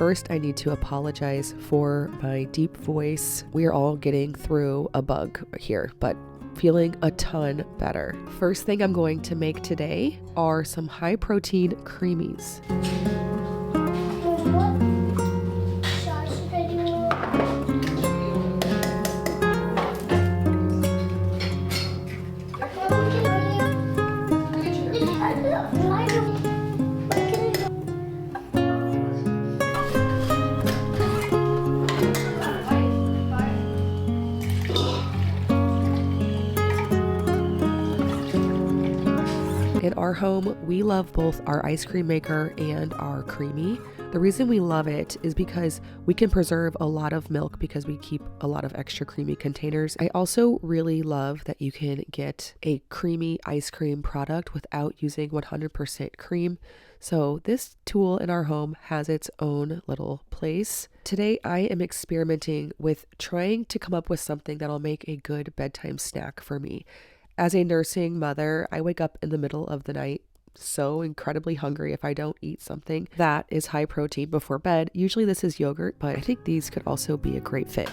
First, I need to apologize for my deep voice. We are all getting through a bug here, but feeling a ton better. First thing I'm going to make today are some high protein creamies. In our home, we love both our ice cream maker and our creamy. The reason we love it is because we can preserve a lot of milk because we keep a lot of extra creamy containers. I also really love that you can get a creamy ice cream product without using 100% cream. So this tool in our home has its own little place. Today I am experimenting with trying to come up with something that'll make a good bedtime snack for me. As a nursing mother, I wake up in the middle of the night so incredibly hungry if I don't eat something that is high protein before bed. Usually this is yogurt, but I think these could also be a great fit.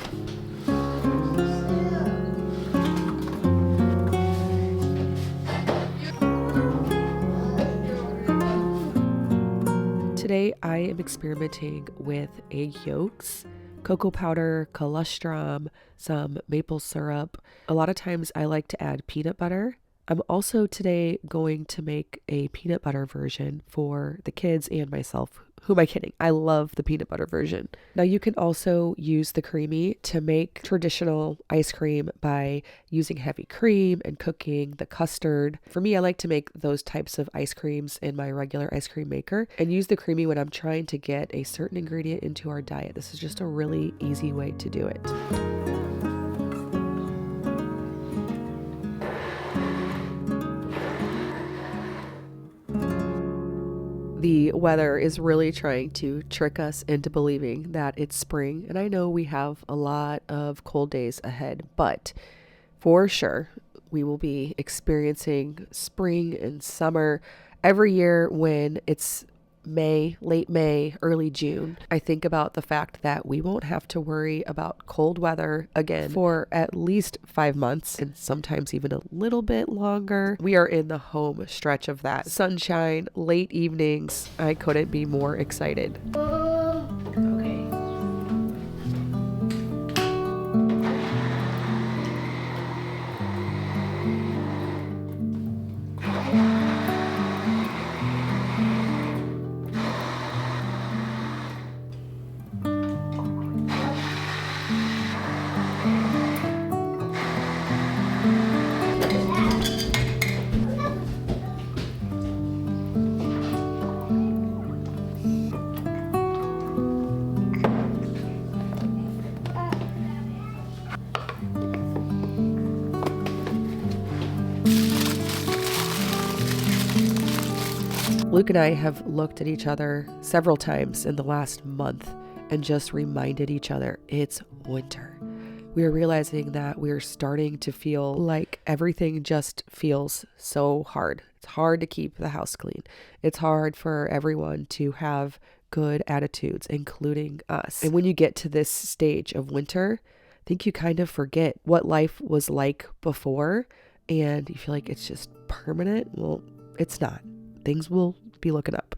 Today I am experimenting with egg yolks, cocoa powder, colostrum, some maple syrup. A lot of times I like to add peanut butter. I'm also today going to make a peanut butter version for the kids and myself. Who am I kidding? I love the peanut butter version. Now you can also use the creamy to make traditional ice cream by using heavy cream and cooking the custard. For me, I like to make those types of ice creams in my regular ice cream maker and use the creamy when I'm trying to get a certain ingredient into our diet. This is just a really easy way to do it. The weather is really trying to trick us into believing that it's spring, and I know we have a lot of cold days ahead, but for sure we will be experiencing spring and summer every year when it's May, late May, early June. I think about the fact that we won't have to worry about cold weather again for at least 5 months and sometimes even a little bit longer. We are in the home stretch of that. Sunshine, late evenings. I couldn't be more excited. Okay. Luke and I have looked at each other several times in the last month and just reminded each other it's winter. We are realizing that we're starting to feel like everything just feels so hard. It's hard to keep the house clean. It's hard for everyone to have good attitudes, including us. And when you get to this stage of winter, I think you kind of forget what life was like before and you feel like it's just permanent. Well, it's not. Things will be looking up.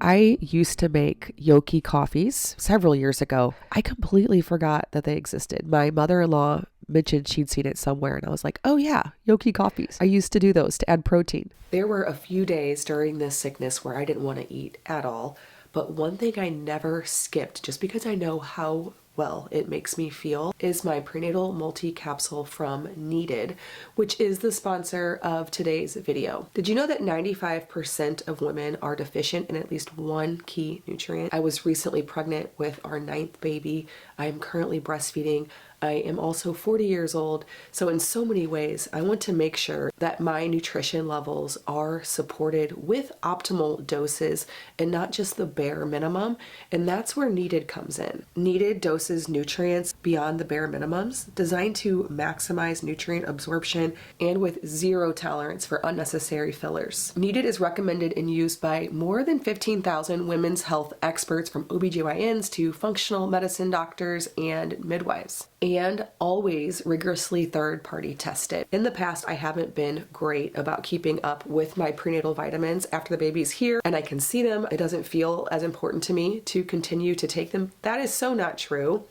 I used to make yoki coffees several years ago. I completely forgot that they existed. My mother-in-law mentioned she'd seen it somewhere, and I was like, oh yeah, yoki coffees. I used to do those to add protein. There were a few days during this sickness where I didn't want to eat at all, but one thing I never skipped, just because I know how well it makes me feel, is my prenatal multi-capsule from Needed, which is the sponsor of today's video. Did you know that 95% of women are deficient in at least one key nutrient? I was recently pregnant with our 9th baby. I am currently breastfeeding. I am also 40 years old, so in so many ways, I want to make sure that my nutrition levels are supported with optimal doses and not just the bare minimum, and that's where Needed comes in. Needed doses nutrients beyond the bare minimums, designed to maximize nutrient absorption and with zero tolerance for unnecessary fillers. Needed is recommended and used by more than 15,000 women's health experts, from OBGYNs to functional medicine doctors and midwives, and always rigorously third-party tested. In the past, I haven't been great about keeping up with my prenatal vitamins after the baby's here and I can see them. It doesn't feel as important to me to continue to take them. That is so not true.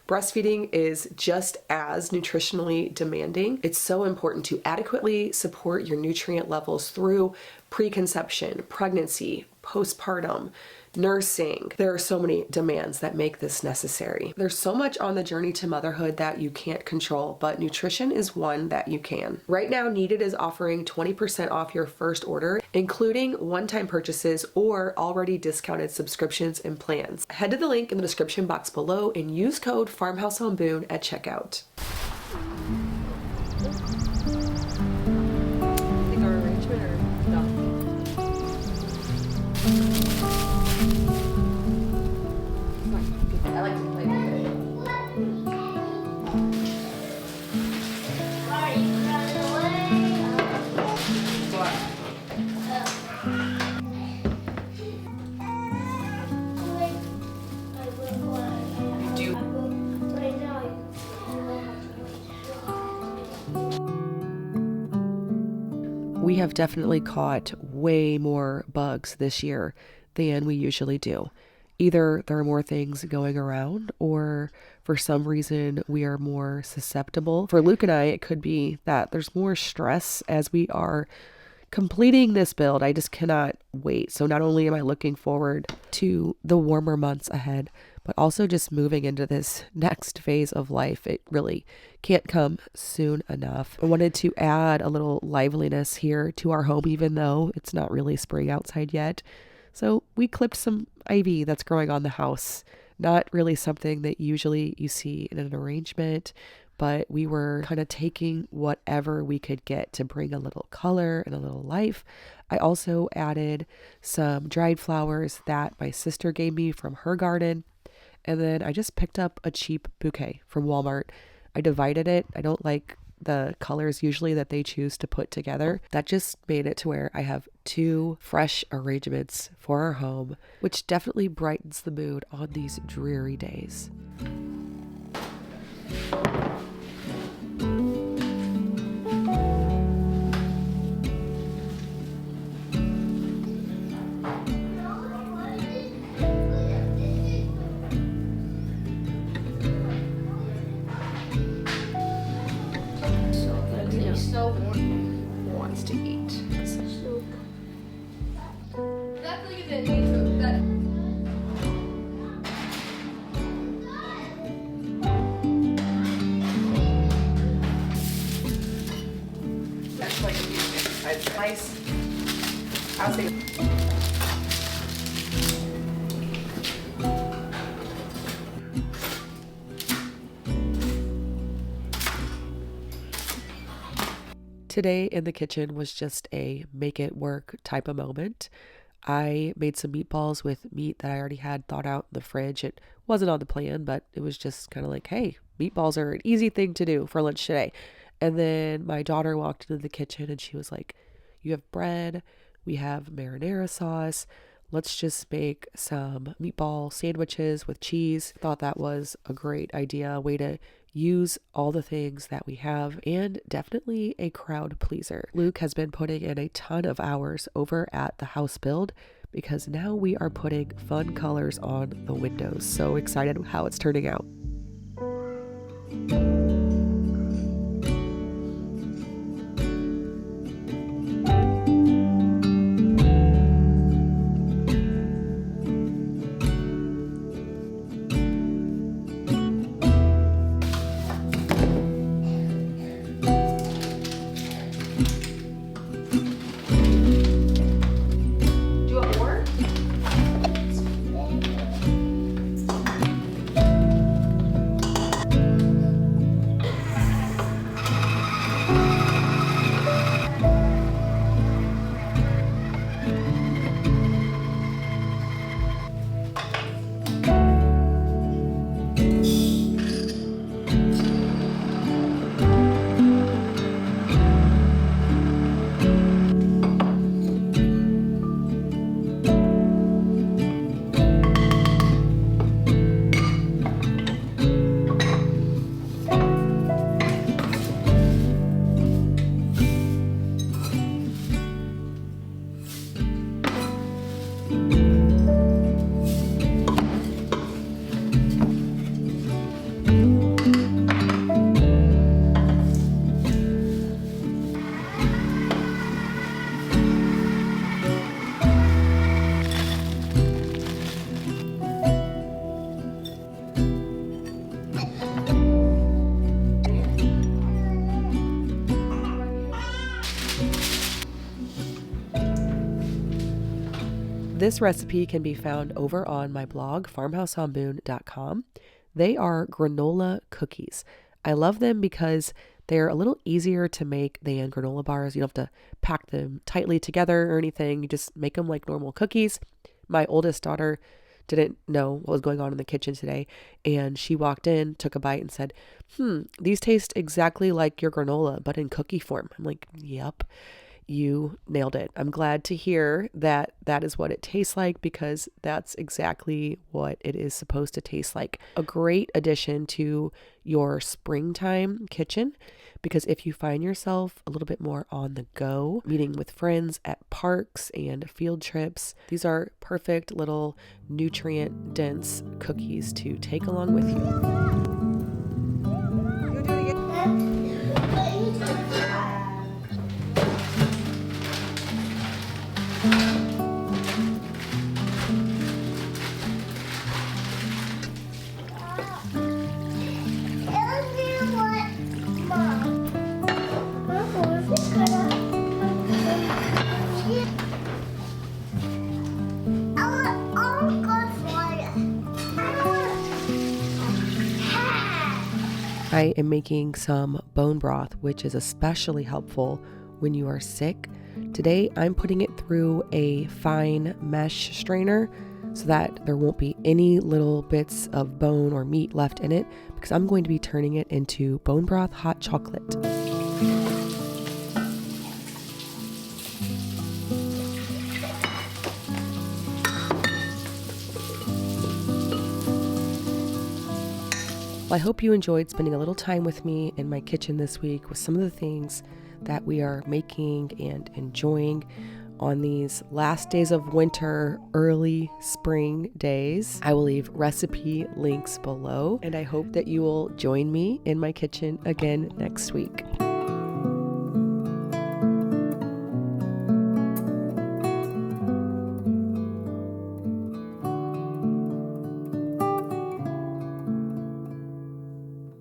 Breastfeeding is just as nutritionally demanding. It's so important to adequately support your nutrient levels through preconception, pregnancy, postpartum, nursing. There are so many demands that make this necessary. There's so much on the journey to motherhood that you can't control, but nutrition is one that you can. Right now, Needed is offering 20% off your first order, including one-time purchases or already discounted subscriptions and plans. Head to the link in the description box below and use code FarmhouseOnBoone at checkout. We have definitely caught way more bugs this year than we usually do. Either there are more things going around, or for some reason we are more susceptible. For Luke and I, it could be that there's more stress as we are completing this build. I just cannot wait. So not only am I looking forward to the warmer months ahead, but also just moving into this next phase of life. It really can't come soon enough. I wanted to add a little liveliness here to our home, even though it's not really spring outside yet. So we clipped some ivy that's growing on the house. Not really something that usually you see in an arrangement, but we were kind of taking whatever we could get to bring a little color and a little life. I also added some dried flowers that my sister gave me from her garden. And then I just picked up a cheap bouquet from Walmart. I divided it. I don't like the colors usually that they choose to put together. That just made it to where I have 2 fresh arrangements for our home, which definitely brightens the mood on these dreary days. Wants to eat. That's like a nice. I'll say. Today in the kitchen was just a make it work type of moment. I made some meatballs with meat that I already had thawed out in the fridge. It wasn't on the plan, but it was just kind of like, hey, meatballs are an easy thing to do for lunch today. And then my daughter walked into the kitchen and she was like, you have bread, we have marinara sauce. Let's just make some meatball sandwiches with cheese. Thought that was a great idea, a way to use all the things that we have, and definitely a crowd pleaser. Luke has been putting in a ton of hours over at the house build because now we are putting fun colors on the windows. So excited how it's turning out. This recipe can be found over on my blog, farmhouseonboone.com. They are granola cookies. I love them because they're a little easier to make than granola bars. You don't have to pack them tightly together or anything. You just make them like normal cookies. My oldest daughter didn't know what was going on in the kitchen today, and she walked in, took a bite, and said, these taste exactly like your granola, but in cookie form. I'm like, yep. You nailed it. I'm glad to hear that that is what it tastes like, because that's exactly what it is supposed to taste like. A great addition to your springtime kitchen, because if you find yourself a little bit more on the go, meeting with friends at parks and field trips, these are perfect little nutrient dense cookies to take along with you. I am making some bone broth, which is especially helpful when you are sick. Today, I'm putting it through a fine mesh strainer so that there won't be any little bits of bone or meat left in it, because I'm going to be turning it into bone broth hot chocolate. Well, I hope you enjoyed spending a little time with me in my kitchen this week with some of the things that we are making and enjoying on these last days of winter, early spring days. I will leave recipe links below, and I hope that you will join me in my kitchen again next week.